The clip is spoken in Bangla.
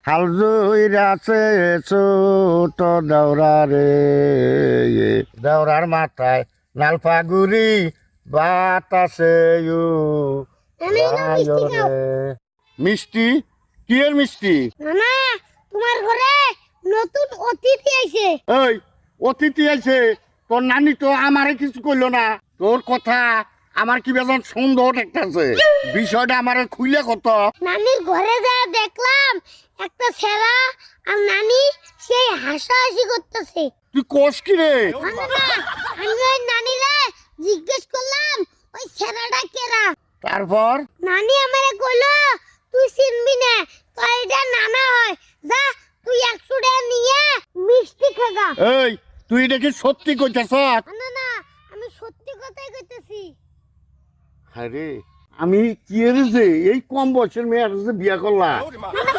হাল জুইরাছে ছোট দেওরা রে, দেওরার মাথায় লাল ফাগুরি বাতাসে মিষ্টি। কি এর মিষ্টি? নানা, তোমার ঘরে নতুন অতিথি আইছে। এই অতিথি আছে, তোর নানি তো আমারে কিছু কইলো না। তোর কথা আমার কি বেজন সুন্দর ঠেকতেছে, বিষয়টা আমারে খুইলে কত। নানির ঘরে যা দেখলাম একটা ছেঁড়া আর নানি সেই হাসাহাসি করতেছে। তুই কোস কি রে? নানা, আমি ওই নানিরে জিজ্ঞেস করলাম ওই ছেঁড়াটা কেরা। তারপর নানি আমারে কইলো তুই চিনবি না, তো এটা নানা হয়। যা তুই 100 টাকা নিয়ে মিষ্টি খাগা। এই তুই এটা কি সত্যি কইতেছ? না না, আমি সত্যি কথাই কইতেছি। আরে আমি কি এর যে এই কম বয়সের মেয়ের যে বিয়া করলাম। নানা